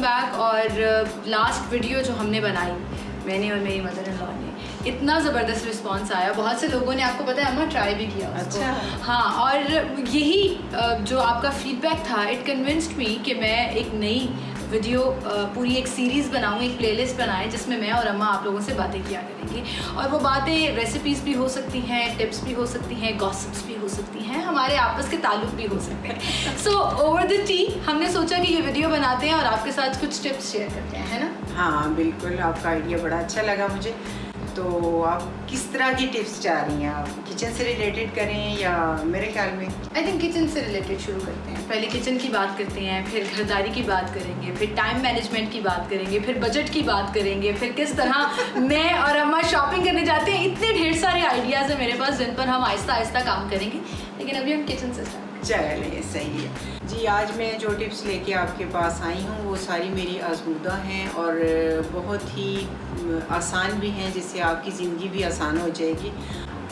Back. और last video जो हमने बनाई, मैंने और मेरी मदर इन लॉ ने, इतना ज़बरदस्त रिस्पांस आया। बहुत से लोगों ने, आपको पता है अम्मा, ट्राई भी किया उसको। अच्छा। हाँ, और यही जो आपका फीडबैक था, इट कन्विंस्ड मी कि मैं एक नई वीडियो, पूरी एक सीरीज़ बनाऊँ, एक प्लेलिस्ट बनाएं जिसमें मैं और अम्मा आप लोगों से बातें किया करेंगी। और वो बातें रेसिपीज़ भी हो सकती हैं, टिप्स भी हो सकती हैं, गॉसिप्स भी हो सकती हैं, हमारे आपस के ताल्लुक भी हो सकते हैं। सो ओवर द टी हमने सोचा कि ये वीडियो बनाते हैं और आपके साथ कुछ टिप्स शेयर करते हैं, है ना? हाँ बिल्कुल, आपका आइडिया बड़ा अच्छा लगा मुझे। तो आप किस तरह की टिप्स चाह रही हैं? आप किचन से रिलेटेड करें या मेरे ख्याल में आई थिंक किचन से रिलेटेड शुरू करते हैं। पहले किचन की बात करते हैं, फिर घरदारी की बात करेंगे, फिर टाइम मैनेजमेंट की बात करेंगे, फिर बजट की बात करेंगे, फिर किस तरह मैं और अम्मा शॉपिंग करने जाते हैं। इतने ढेर सारे आइडियाज़ हैं मेरे पास जिन पर हम आहिस्ता आहिस्ता काम करेंगे, लेकिन अभी हम किचन से स्टार्ट। चलिए सही है जी। आज मैं जो टिप्स लेके आपके पास आई हूँ वो सारी मेरी आजमूदा हैं और बहुत ही आसान भी हैं, जिससे आपकी ज़िंदगी भी आसान हो जाएगी।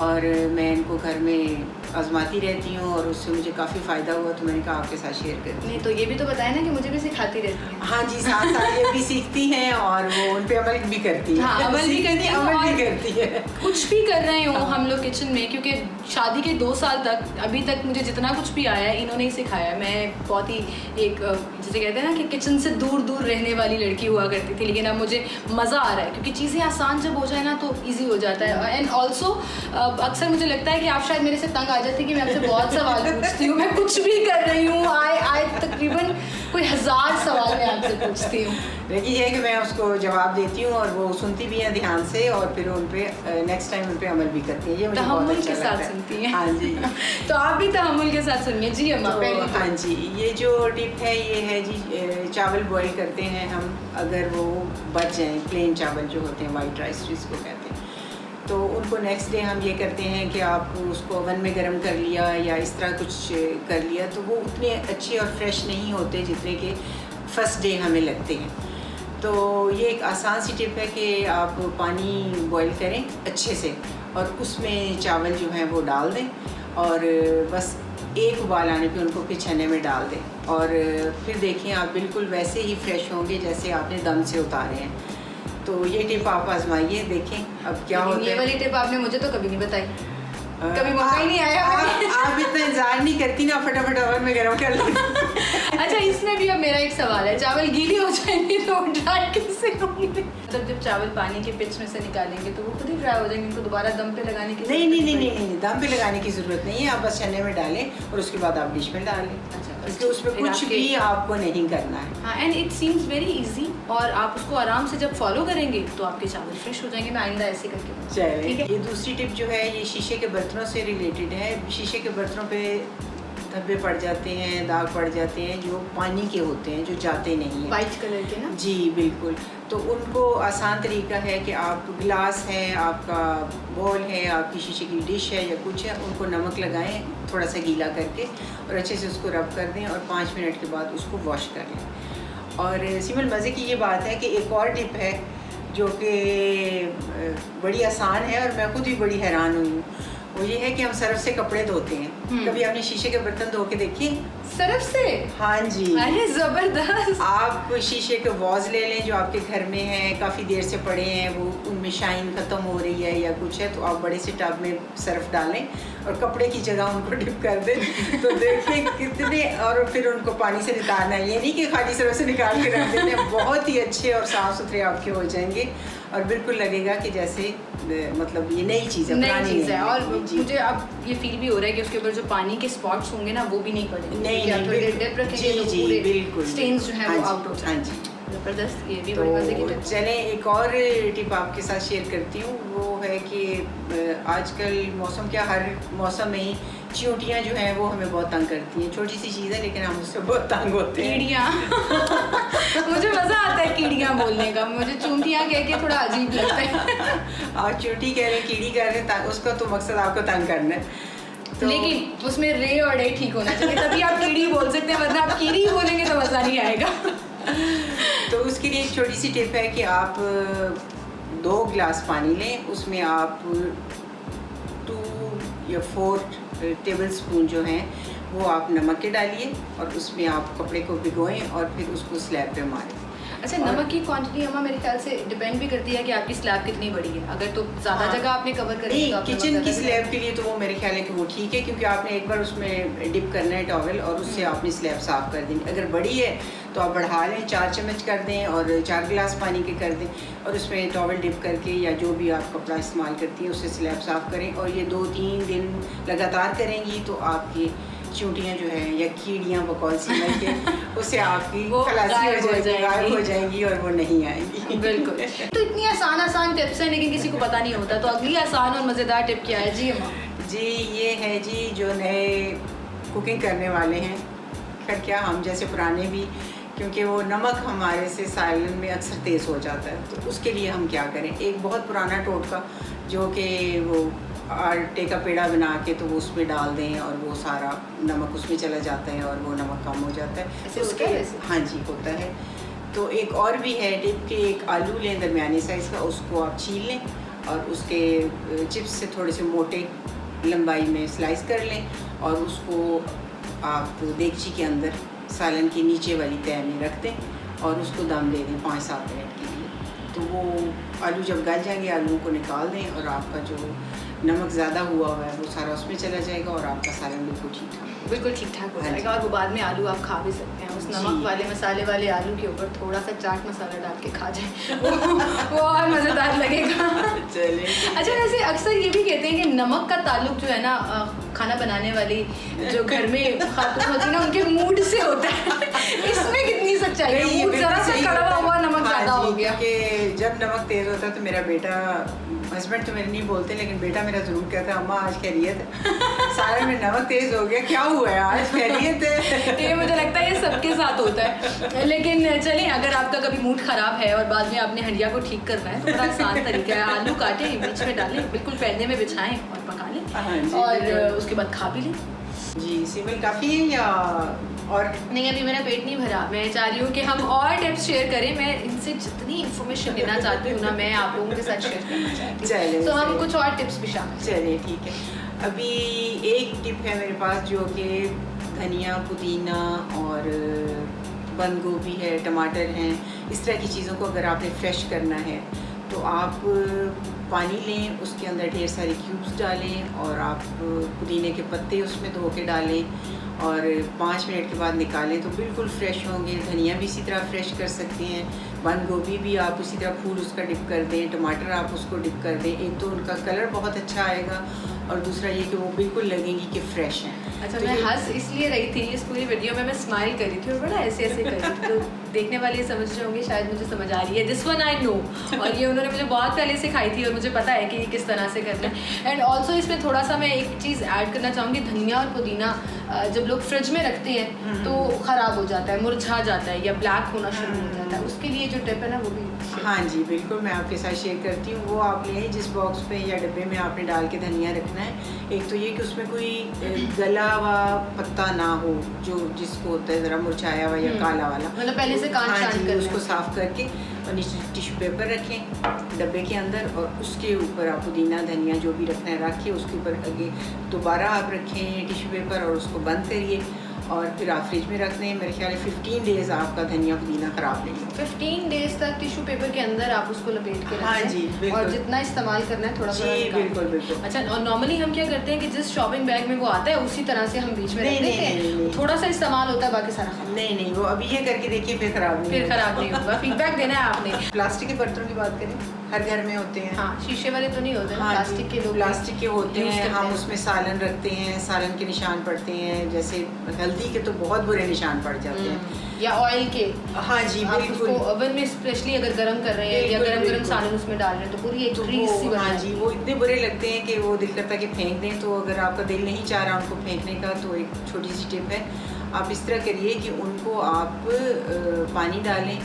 और मैं इनको घर में आजमाती रहती हूँ और उससे मुझे काफ़ी फ़ायदा हुआ, तो मैंने कहा आपके साथ शेयर करती हूँ। नहीं तो ये भी तो बताया ना कि मुझे भी सिखाती रहती है। हाँ जी, साथ साथ ये भी सीखती हैं और वो उन पे अमल भी करती है। हाँ, अमल भी करती है, अमल भी करती है। कुछ भी कर रहे हो हम लोग किचन में, क्योंकि शादी के 2 साल तक अभी तक मुझे जितना कुछ भी आया है इन्होंने ही सिखाया। मैं बहुत ही एक जिसे कहते हैं ना कि किचन से दूर दूर रहने वाली लड़की हुआ करती थी, लेकिन अब मुझे मज़ा आ रहा है क्योंकि चीज़ें आसान जब हो जाए ना तो ईजी हो जाता है। एंड ऑल्सो अक्सर मुझे लगता है कि आप शायद मेरे से तंग आ जाती कि मैं आपसे बहुत सवाल पूछती हूँ। मैं कुछ भी कर रही हूँ, आई तकरीबन कोई 1000 सवाल मैं आपसे पूछती हूँ, लेकिन ये है कि मैं उसको जवाब देती हूँ और वो सुनती भी है ध्यान से और फिर उन पे नेक्स्ट टाइम उन पे अमल भी करती है। ये मुझे बहुत अच्छा लगता है। के साथ सुनती हैं। हाँ जी। तो आप भी तहम्मुल के साथ सुनिए जी अम्मा। तो हाँ जी, ये जो टिप है ये है जी, चावल बॉईल करते हैं हम, अगर वो बच जाएँ, प्लेन चावल जो होते हैं, वाइट राइस जिसको कहते हैं, तो उनको नेक्स्ट डे हम ये करते हैं कि आप उसको ओवन में गर्म कर लिया या इस तरह कुछ कर लिया, तो वो उतने अच्छे और फ्रेश नहीं होते जितने कि फ़र्स्ट डे हमें लगते हैं। तो ये एक आसान सी टिप है कि आप पानी बॉईल करें अच्छे से और उसमें चावल जो हैं वो डाल दें और बस एक उबाल आने पे उनको फिर छन्ने में डाल दें और फिर देखें आप बिल्कुल वैसे ही फ्रेश होंगे जैसे आपने दम से उतारे हैं। तो ये टिप आप आजमाइए, देखें अब क्या होता है। ये वाली टिप आपने मुझे तो कभी नहीं बताई, कभी मौका ही नहीं आया। आप इतना इंतजार नहीं करती ना, फटाफट ओवन में गर्म कर लेती। अच्छा, इसमें भी अब मेरा एक सवाल है, चावल गीले हो जाएंगे तो ड्राई कैसे होंगे? मतलब जब चावल पानी के पिच में से निकालेंगे तो वो खुद ही ड्राई हो जाएंगे, उनको दोबारा दम पे लगाने की नहीं, दम पे लगाने की ज़रूरत नहीं है। आप बस छन्ने में डालें और उसके बाद आप डिश में डालें। अच्छा, क्योंकि उसमें कुछ भी आपको नहीं करना है। हाँ, and it seems very easy और आप उसको आराम से जब फॉलो करेंगे तो आपके चावल फ्रेश हो जाएंगे। मैं आइंदा ऐसे करके चलिए, ये दूसरी टिप जो है ये शीशे के बर्तनों से रिलेटेड है। शीशे के बर्तनों पे धब्बे पड़ जाते हैं, दाग पड़ जाते हैं जो पानी के होते हैं, जो जाते नहीं हैं, वाइट कलर के ना। जी बिल्कुल। तो उनको आसान तरीका है कि आप गिलास है, आपका बॉल है, आपकी शीशे की डिश है या कुछ है, उनको नमक लगाएं थोड़ा सा गीला करके और अच्छे से उसको रब कर दें और 5 मिनट के बाद उसको वॉश कर लें। और सिमल मज़े की ये बात है कि एक और टिप है जो कि बड़ी आसान है और मैं खुद भी बड़ी हैरान हुई हूँ। वो ये है कि हम सरफ से कपड़े धोते हैं। कभी आपने शीशे के बर्तन धो के देखिए? सरफ से? हाँ जी। अरे ज़बरदस्त। आप शीशे के वॉज ले लें जो आपके घर में हैं, काफ़ी देर से पड़े हैं, वो उनमें शाइन ख़त्म हो रही है या कुछ है, तो आप बड़े से टब में सरफ डालें और कपड़े की जगह उनको डिप कर दें। तो देखिए कितने, और फिर उनको पानी से निकालना है, ये नहीं कि खाली सरफ से निकाल के रख देते हैं। बहुत ही अच्छे और साफ़ सुथरे आपके हो जाएंगे और बिल्कुल लगेगा कि जैसे मतलब ये नई चीज़ है, पुरानी चीज़ है। और मुझे अब ये फील भी हो रहा है कि उसके ऊपर जो पानी के स्पॉट्स होंगे ना वो भी नहीं पड़ेंगे। नहीं, आप थोड़ी देर डिप रखेंगे तो पूरे बिल्कुल स्टेन्स जो हैं वो आउट हो जाएंगे। हाँ जी, ज़बरदस्त। ये भी तो बड़ी मज़े की टिप। चलें एक और टिप आपके साथ शेयर करती हूँ। वो है कि आजकल मौसम क्या, हर मौसम में ही चींटियाँ जो हैं वो हमें बहुत तंग करती हैं। छोटी सी चीज़ है लेकिन हम उससे बहुत तंग होते हैं। कीड़ियाँ। मुझे मज़ा आता है कीड़ियाँ बोलने का, मुझे चूंटियाँ कह के थोड़ा अजीब लगता है। और चूंटी कह रहे हैं, कीड़ी कह रहे हैं, उसका तो मकसद आपको तंग करना है। तो लेकिन उसमें रे और डे ठीक होना चाहिए, तभी आप कीड़ी बोल सकते हैं, वरना आप कीड़ी बोलेंगे तो मज़ा नहीं आएगा। तो उसके लिए एक छोटी सी टिप है कि आप 2 गिलास पानी लें, उसमें आप 2 या 4 टेबल स्पून जो हैं वो आप नमक के डालिए और उसमें आप कपड़े को भिगोएं और फिर उसको स्लैब पे मारें। अच्छा, नमक की क्वांटिटी अम्मा मेरे ख्याल से डिपेंड भी करती है कि आपकी स्लैब कितनी बड़ी है। अगर तो ज़्यादा हाँ। जगह आपने कवर करी नहीं, तो आप किचन नमक की ज़्यादा स्लैब के लिए तो वो मेरे ख्याल है कि वो ठीक है, क्योंकि आपने एक बार उसमें डिप करना है टॉवल और उससे आपने स्लैब साफ़ कर देनी। अगर बड़ी है तो आप बढ़ा लें, 4 चम्मच कर दें और 4 गिलास पानी के कर दें और उसमें टॉवल डिप करके या जो भी आप कपड़ा इस्तेमाल करती हैं उससे स्लैब साफ़ करें। और ये 2-3 दिन लगातार करेंगी तो आपकी चूंटियाँ जो है या कीड़ियाँ बकौल समझ के उससे आपकी वो खलासी गायब हो जाएगी। गायब हो जाएंगी और वो नहीं आएंगी। बिल्कुल। तो इतनी आसान टिप्स हैं लेकिन किसी को पता नहीं होता, तो अगली आसान और मज़ेदार टिप क्या है जी अम्मा? जी ये है जी, जो नए कुकिंग करने वाले हैं, खैर क्या हम जैसे पुराने भी, क्योंकि वो नमक हमारे से सालन में अक्सर तेज़ हो जाता है, तो उसके लिए हम क्या करें। एक बहुत पुराना टोटका जो कि वो आटे का पेड़ा बना के तो वो उसमें डाल दें और वो सारा नमक उसमें चला जाता है और वो नमक कम हो जाता है। ऐसे होता है वैसे? हाँ जी होता है। तो एक और भी है टिप कि एक आलू लें दरमियाने साइज़ का, उसको आप छील लें और उसके चिप्स से थोड़े से मोटे लंबाई में स्लाइस कर लें और उसको आप देगची के अंदर सालन की नीचे वाली तह में रख दें और उसको दम दे दें 5-7 मिनट के लिए। तो वो आलू जब गल जाएंगे आलू को निकाल दें और आपका जो नमक ज़्यादा हुआ है वो सारा उसमें चला जाएगा और आपका सालन बिल्कुल ठीक ठाक हो जाएगा। और वो बाद में आलू आप खा भी सकते हैं, उस नमक वाले मसाले वाले आलू के ऊपर थोड़ा सा चाट मसाला डाल के खा जाए वो और मज़ेदार लगेगा। चलिए। अच्छा, वैसे अक्सर ये भी कहते हैं कि नमक का ताल्लुक जो है ना खाना बनाने वाली जो घर में खातून होती है ना उनके मूड से होता है। इसमें कितनी सच्चाई है? मूड ज़रा सा कड़वा हुआ नमक ज़्यादा हो गया कि जब नमक तेज़ होता है तो मेरा बेटा, हस्बैंड तो मेरे नहीं बोलते लेकिन बेटा मेरा ज़रूर कहता है अम्मा आज खैरियत है, सारे में नमक तेज़ हो गया, क्या हुआ है आज, खैरियत है। ये मुझे लगता है ये सबके साथ होता है। लेकिन चलें, अगर आपका कभी मूड ख़राब है और बाद में आपने हंडिया को ठीक करना है तो बड़ा आसान तरीका है। आलू काटें, बीच में डालें, बिल्कुल पैने में बिछाएं और पका लें और उसके बाद खा भी लें। जी सिंपल काफ़ी है या और? नहीं, अभी मेरा पेट नहीं भरा। मैं चाह रही हूँ कि हम और टिप्स शेयर करें। मैं इनसे जितनी इन्फॉर्मेशन लेना चाहती हूँ ना मैं आप लोगों के साथ शेयर करना चाहती हूँ, तो हम कुछ और टिप्स भी शामिल। चलिए ठीक है। अभी एक टिप है मेरे पास जो कि धनिया, पुदीना और बंद गोभी है, टमाटर हैं, इस तरह की चीज़ों को अगर आपने फ्रेश करना है तो आप पानी लें, उसके अंदर ढेर सारे क्यूब्स डालें और आप पुदीने के पत्ते उसमें धो के डालें और 5 मिनट के बाद निकालें तो बिल्कुल फ्रेश होंगे। धनिया भी इसी तरह फ्रेश कर सकते हैं, बंद गोभी भी आप उसी तरह फूल उसका डिप कर दें, टमाटर आप उसको डिप कर दें। एक तो उनका कलर बहुत अच्छा आएगा और दूसरा ये कि वो बिल्कुल लगेंगी कि फ्रेश हैं। अच्छा, तो मैं हंस इसलिए रही थी इस पूरी वीडियो में, मैं स्माइल कर रही थी और बड़ा ऐसे कर रही थी, तो देखने वाले ये समझ रहे होंगे शायद मुझे समझ आ रही है, दिस वन आई नो। और ये उन्होंने मुझे बहुत पहले सिखाई थी और मुझे पता है कि ये किस तरह से करना है। एंड ऑल्सो इसमें थोड़ा सा मैं एक चीज़ ऐड करना चाहूँगी, धनिया और पुदीना जब लोग फ्रिज में रखते हैं तो ख़राब हो जाता है, मुरझा जाता है या ब्लैक होना शुरू हो जाता है। उसके लिए जो टिप है ना वो भी हाँ जी बिल्कुल मैं आपके साथ शेयर करती हूँ। वो आप लें जिस बॉक्स पे या डब्बे में आपने डाल के धनिया रखना है। एक तो ये कि उसमें कोई गला हुआ पत्ता ना हो जो जिसको होता है ज़रा मुरझाया हुआ या काला वाला, मतलब पहले से काट हाँ छान जी कर उसको साफ़ करके और नीचे टिश्यू पेपर रखें डब्बे के अंदर और उसके ऊपर आप पुदीना धनिया जो भी रखना है रखिए, उसके ऊपर आगे दोबारा आप रखें टिश्यू पेपर और उसको बंद करिए और फिर आप फ्रिज में रख दें। मेरे ख्याल है 15 डेज़ आपका धनिया पुदीना ख़राब नहीं होगा। 15 डेज तक टिश्यू पेपर के अंदर आप उसको लपेट के हाँ रखें जी बिल्कुल। और जितना इस्तेमाल करना है थोड़ा थोड़ा निकाल। बिल्कुल बिल्कुल। अच्छा, और नॉर्मली हम क्या करते हैं कि जिस शॉपिंग बैग में वो आता है उसी तरह से हम बीच में रख देते हैं, थोड़ा सा इस्तेमाल होता है बाकी सारा खत्म। नहीं वो अभी ये करके देखिए फिर ख़राब नहीं होगा। फीडबैक देना है आपने। प्लास्टिक के बर्तनों की बात करें, हर घर में होते हैं। हाँ, शीशे वाले तो नहीं होते, हाँ प्लास्टिक के लोग प्लास्टिक के होते हैं। हम उसमें सालन रखते हैं, सालन के निशान पड़ते हैं, जैसे हल्दी के तो बहुत बुरे निशान पड़ जाते हैं या ऑयल के। हाँ जी बिल्कुल। उसको ओवन में स्पेशली अगर गर्म कर रहे हैं या गरम सालन उसमें डाल रहे हैं तो पूरी एक ग्रीस सी बन हाँ जी वो इतने बुरे लगते हैं कि वो दिल करता है कि फेंक दें। तो अगर आपका दिल नहीं चाह रहा उनको फेंकने का तो एक छोटी सी टिप है, आप इस तरह करिए कि उनको आप पानी डालें,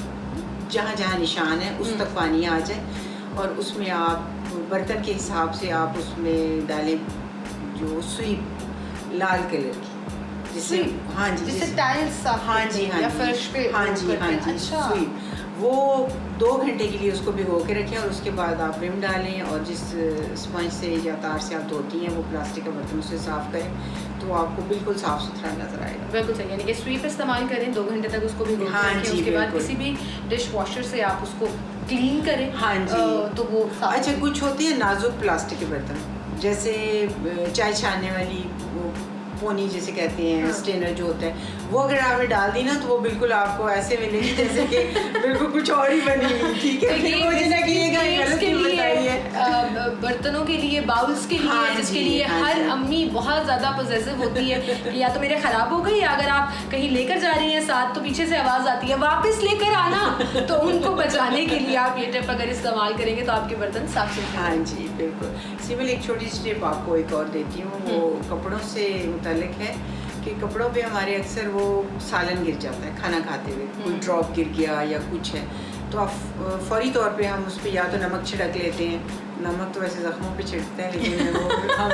जहाँ जहाँ निशान है उस तक पानी आ जाए और उसमें आप बर्तन के हिसाब से आप उसमें डालें जो सुई लाल कलर की, जिससे हाँ जी जिससे टाइल्स साफ हाँ जी या फर्श पे हाँ जी अच्छा। सुई वो 2 घंटे के लिए उसको भिगो के रखें और उसके बाद आप विम डालें और जिस स्पंज से या तार से आप धोती हैं वो प्लास्टिक का बर्तन उससे साफ़ करें तो आपको बिल्कुल साफ़ सुथरा नजर आएगा। बिल्कुल सही, यानी कि स्वीप इस्तेमाल करें, 2 घंटे तक उसको भिगो के हाँ रखें, जी, उसके बाद बिल्कुल। किसी भी डिश वॉशर से आप उसको क्लीन करें। हाँ जी। तो वो साफ अच्छा, होगी। कुछ होते हैं नाजुक प्लास्टिक के बर्तन, जैसे चाय छानने वाली वो पोनी जिसे कहते हैं, हाँ। स्टेनर जो होता है, वो अगर आपने डाल दी ना तो वो बिल्कुल आपको ऐसे मिलेगी जैसे कि बिल्कुल कुछ और ही बनी हुई। ठीक है, फिर वो जिन्हें कि ये गलत के क्यों लिए बताइए। बर्तनों के लिए, बाउल्स के लिए, हाँ जिसके जी, लिए हाँ हर जी। अम्मी बहुत ज़्यादा पॉजेसिव होती है कि या तो मेरे ख़राब हो गई, या अगर आप कहीं लेकर जा रही हैं साथ तो पीछे से आवाज़ आती है वापस लेकर आना। तो उनको बचाने के लिए आप ये टिप अगर इस्तेमाल करेंगे तो आपके बर्तन साफ सुथरे। हाँ जी, बिल्कुल। सिविल एक छोटी सी टिप आपको एक और देती हूँ, वो कपड़ों से मुतालिक है कि कपड़ों पे हमारे अक्सर वो सालन गिर जाता है खाना खाते हुए, कोई ड्रॉप गिर गया या कुछ है, तो आप फौरी तौर पे हम उस पर या तो नमक छिड़क लेते हैं। नमक तो वैसे ज़ख्मों पे छिड़कते हैं, लेकिन वो हम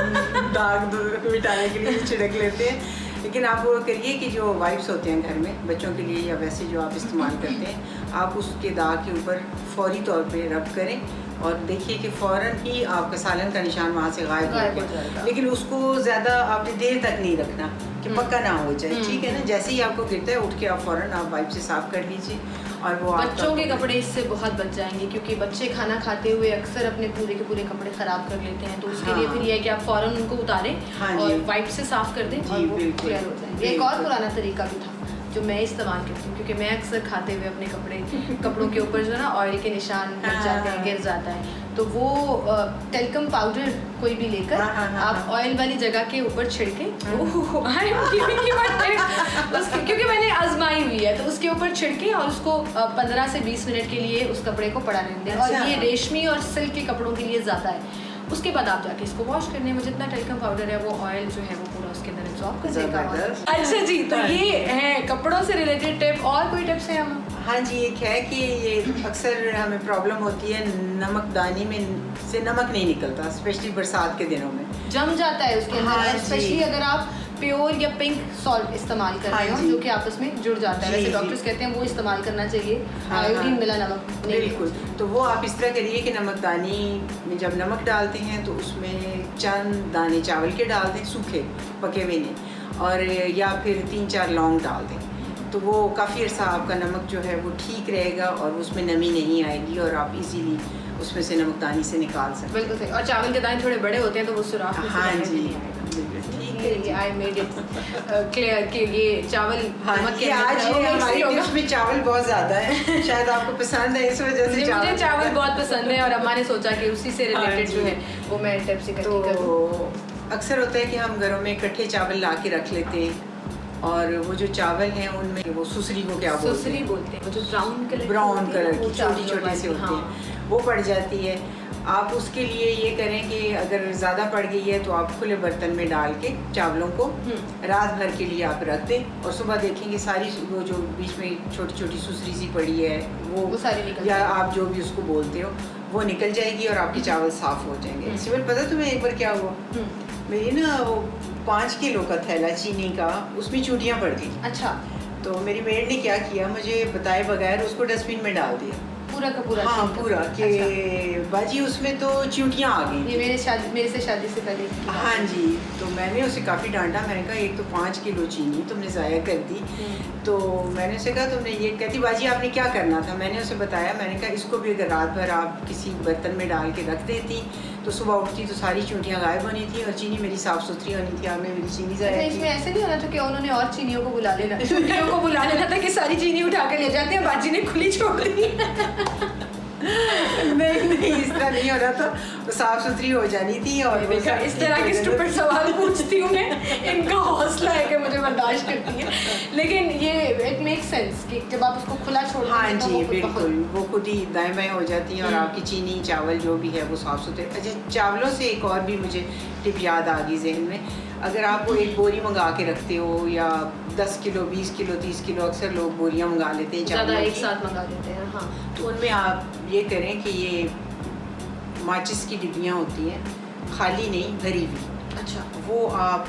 दाग मिटाने के लिए छिड़क लेते हैं। लेकिन आप वो करिए कि जो वाइप्स होते हैं घर में बच्चों के लिए या वैसे जो आप इस्तेमाल करते हैं, आप उसके दाग के ऊपर फौरी तौर पे रब करें और देखिए कि फ़ौरन ही आपका सालन का निशान वहाँ से गायब हो गया। लेकिन उसको ज़्यादा आपने देर तक नहीं रखना कि पक्का ना हो जाए, ठीक है ना। जैसे ही आपको गिरता है उठ के आप फ़ौरन आप वाइप से साफ़ कर लीजिए और वो बच्चों के कपड़े इससे बहुत बच जाएंगे, क्योंकि बच्चे खाना खाते हुए अक्सर अपने पूरे के पूरे कपड़े ख़राब कर लेते हैं। तो उसके लिए फिर ये है कि आप फ़ौरन उनको उतारें और वाइप से साफ़ कर दें और वो क्लियर हो जाएंगे। एक और पुराना तरीका भी था जो मैं इस्तेमाल करती हूँ, क्योंकि मैं अक्सर खाते हुए अपने कपड़ों के ऊपर जो ना ऑयल के निशान लग जाते हैं, गिर जाता है, तो वो टेल्कम पाउडर कोई भी लेकर आप ऑयल वाली जगह के ऊपर छिड़के, क्योंकि मैंने आजमाई हुई है, तो उसके ऊपर छिड़के और उसको 15 से 20 मिनट के लिए उस कपड़े को पड़ा रहने दें। और ये रेशमी और सिल्क के कपड़ों के लिए ज़्यादा है। उसके बाद आप जाके इसको वॉश करने में जितना टेल्कम पाउडर है वो ऑयल जो है वो पूरा उसके अंदर एब्जॉर्ब कर देगा। अच्छा जी, तो ये है कपड़ों से रिलेटेड टिप। और कोई टिप्स हैं हम? हाँ जी, एक है कि ये अक्सर हमें प्रॉब्लम होती है, नमकदानी में से नमक नहीं निकलता, स्पेशली बरसात के दिनों में जम जाता है उसके अंदर, स्पेशली अगर आप प्योर या पिंक सॉल्ट इस्तेमाल कर रहे हो जो कि आपस में जुड़ जाता है। वैसे डॉक्टर्स कहते हैं वो इस्तेमाल करना चाहिए, आयोडीन मिला नमक। बिल्कुल, तो वो आप इस तरह करिए कि नमकदानी में जब नमक डालते हैं तो उसमें चंद दाने चावल के डाल दें, सूखे पके हुए नहीं, और या फिर 3-4 लौंग डाल दें, तो वो काफ़ी अर्सा आपका नमक जो है वो ठीक रहेगा और उसमें नमी नहीं आएगी और आप इजीली उसमें से नमकदानी से निकाल सकते हैं। बिल्कुल सही। और चावल के दाने थोड़े बड़े होते हैं तो वो सुराख में हाँ से जी, ठीक है। आई मेड इट क्लियर कि ये चावल नमक के आज हमारी डिश में चावल बहुत ज़्यादा है, शायद आपको पसंद है इस वजह से। मुझे चावल बहुत पसंद है और अम्मा ने सोचा कि उसी से रिलेटेड जो है वो मैं टिप्स इकट्ठी करूँ। अक्सर होता है कि हम घरों में इकट्ठे चावल ला के रख लेते हैं और वो जो चावल हैं उनमें वो सुसरी को क्या बोलते हैं, वो जो ब्राउन कलर की छोटी छोटी से होती है, वो पड़ जाती है। आप उसके लिए ये करें कि अगर ज़्यादा पड़ गई है तो आप खुले बर्तन में डाल के चावलों को रात भर के लिए आप रख दें और सुबह देखेंगे सारी वो जो बीच में छोटी छोटी सुसरी सी पड़ी है वो सारी निकल या आप जो भी उसको बोलते हो वो निकल जाएगी और आपके चावल साफ़ हो जाएंगे। सिविल पता तुम्हें एक बार क्या हुआ, मेरी ना वो 5 किलो का थैला चीनी का, उसमें चूटियाँ पड़ गई। अच्छा। तो मेरी मेड ने क्या किया, मुझे बताए बगैर उसको डस्टबिन में डाल दिया पूरा का पूरा। हाँ पूरा कि बाजी उसमें तो चींटियाँ आ गई। ये मेरे से शादी से पहले। हाँ जी, तो मैंने उसे काफ़ी डांटा, मैंने कहा एक तो 5 किलो चीनी तुमने ज़ाया कर दी। तो मैंने उसे कहा तुमने ये, कहती बाजी आपने क्या करना था। मैंने उसे बताया, मैंने कहा इसको भी अगर रात भर आप किसी बर्तन में डाल के रख देती तो सुबह उठती तो सारी चींटियाँ गायब होनी थी और चीनी मेरी साफ़ सुथरी होनी थी। आपने मेरी चीनी ज़ाया की। इसमें ऐसे नहीं होना था कि उन्होंने और चीनियों को बुला लेना, चीनियों को बुला लेना था कि सारी चीनी उठा के ले जाते हैं, बाजी ने खुली छोड़ दी। नहीं इस तरह नहीं हो रहा था, तो साफ सुथरी हो जानी थी। और इस तरह के स्टूपिड सवाल पूछती हूँ मैं, इनका हौसला है कि मुझे बर्दाश्त करती है, लेकिन ये इट मेक सेंस कि जब आप उसको खुला छोड़ दें। हाँ जी बिल्कुल, वो खुद ही दाएं बाएं हो जाती हैं और आपकी चीनी चावल जो भी है वो साफ़ सुथरे। अच्छा, चावलों से एक और भी मुझे टिप याद आ गई जहन में, अगर आप वो एक बोरी मंगा के रखते हो या 10 किलो 20 किलो 30 किलो, अक्सर लोग बोरियां मंगा लेते हैं ज़्यादा एक साथ मंगा लेते हैं। हाँ, तो उनमें आप ये करें कि ये माचिस की डिब्बियाँ होती हैं, खाली नहीं भरी हुई, अच्छा। वो आप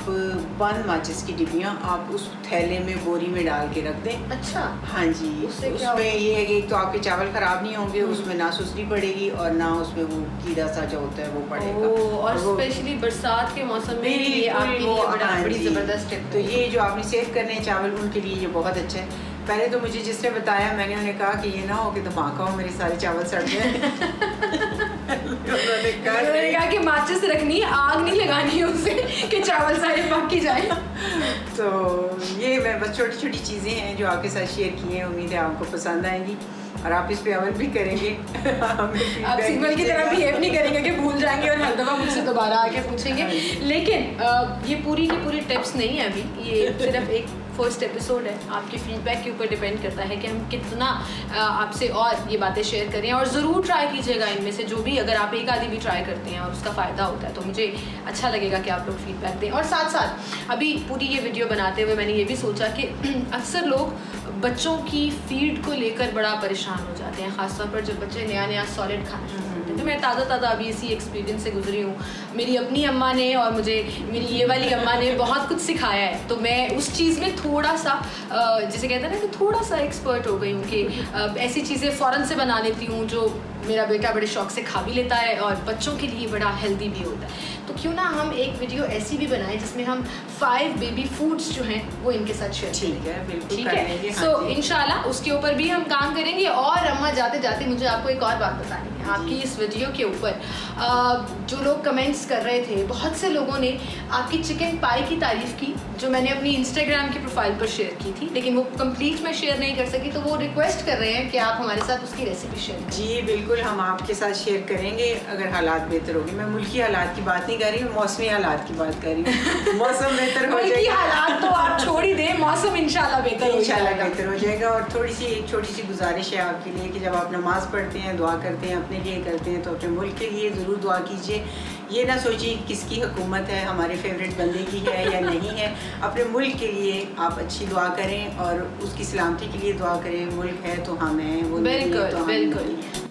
बंद माचिस की डिब्बियाँ आप उस थैले में बोरी में डाल के रख दें। अच्छा। हाँ जी, उससे क्या उसमें ये है कि एक तो आपके चावल ख़राब नहीं होंगे, उसमें ना सुसरी पड़ेगी और ना उसमें वो कीड़ा सा जो होता है वो पड़ेगा। और स्पेशली बरसात के मौसम में ये आपके लिए बड़ी ज़बरदस्त टिप। तो ये जो आपने सेव करने हैं चावल, उनके लिए ये बहुत अच्छा है। पहले तो मुझे जिसने बताया, मैंने उन्हें कहा कि ये ना हो कि धमाका हो, मेरे सारे चावल सड़ गए। उन्होंने कहा कि माचिस रखनी, आग नहीं लगानी है उससे कि चावल सारे पक ही जाए। तो ये मैं बस छोटी छोटी चीज़ें हैं जो आपके साथ शेयर की हैं, उम्मीद है आपको पसंद आएंगी और आप इस पे अमल भी करेंगे। आप सिग्नल की तरह बिहेव नहीं करेंगे कि भूल जाएंगे और हर दफ़ा मुझसे दोबारा आके पूछेंगे। लेकिन ये पूरी की पूरी टिप्स नहीं है अभी, ये सिर्फ एक फर्स्ट एपिसोड है। आपके फीडबैक के ऊपर डिपेंड करता है कि हम कितना आपसे और ये बातें शेयर करें, और ज़रूर ट्राई कीजिएगा इनमें से जो भी, अगर आप एक आधी भी ट्राई करते हैं और उसका फ़ायदा होता है तो मुझे अच्छा लगेगा कि आप लोग फीडबैक दें। और साथ साथ अभी पूरी ये वीडियो बनाते हुए मैंने ये भी सोचा कि अक्सर लोग बच्चों की फीड को लेकर बड़ा परेशान हो जाते हैं, ख़ासतौर पर जब बच्चे नया नया सॉलिड खाना शुरू करते हैं। तो मैं ताज़ा अभी इसी एक्सपीरियंस से गुजरी हूँ। मेरी अपनी अम्मा ने और मुझे मेरी ये वाली अम्मा ने बहुत कुछ सिखाया है, तो मैं उस चीज़ में थोड़ा सा जिसे कहते हैं ना कि थोड़ा सा एक्सपर्ट हो गई हूँ कि ऐसी चीज़ें फ़ौरन से बना लेती हूँ जो मेरा बेटा बड़े शौक से खा भी लेता है और बच्चों के लिए बड़ा हेल्दी भी होता है। तो क्यों ना हम एक वीडियो ऐसी भी बनाएं जिसमें हम 5 बेबी फूड्स जो हैं वो इनके साथ शेयर करेंगे। ठीक है, सो इंशाल्लाह उसके ऊपर भी हम काम करेंगे। और अम्मा जाते जाते मुझे आपको एक और बात बतानी है। आपकी इस वीडियो के ऊपर जो लोग कमेंट्स कर रहे थे, बहुत से लोगों ने आपकी चिकन पाई की तारीफ़ की जो मैंने अपनी इंस्टाग्राम की प्रोफाइल पर शेयर की थी, लेकिन वो कंप्लीट मैं शेयर नहीं कर सकी, तो वो रिक्वेस्ट कर रहे हैं कि आप हमारे साथ उसकी रेसिपी शेयर करें। जी बिल्कुल, हम आपके साथ शेयर करेंगे अगर हालात बेहतर होंगे। मैं मुल्की हालात की बात नहीं कर रही हूँ, मौसमी हालात की बात कर रही हूँ। मौसम बेहतर हो जाएगा, हालात तो आप छोड़ ही दें, मौसम इंशाल्लाह बेहतर हो जाएगा। और एक छोटी सी गुजारिश है आपके लिए कि जब आप नमाज़ पढ़ते हैं, दुआ करते हैं, अपने लिए करते हैं, तो अपने मुल्क के लिए ज़रूर दुआ कीजिए। ये ना सोचिए किसकी हुकूमत है, हमारे फेवरेट बंदे की है या नहीं है। अपने मुल्क के लिए आप अच्छी दुआ करें और उसकी सलामती के लिए दुआ करें। मुल्क है तो हम हैं, वो बिल्कुल।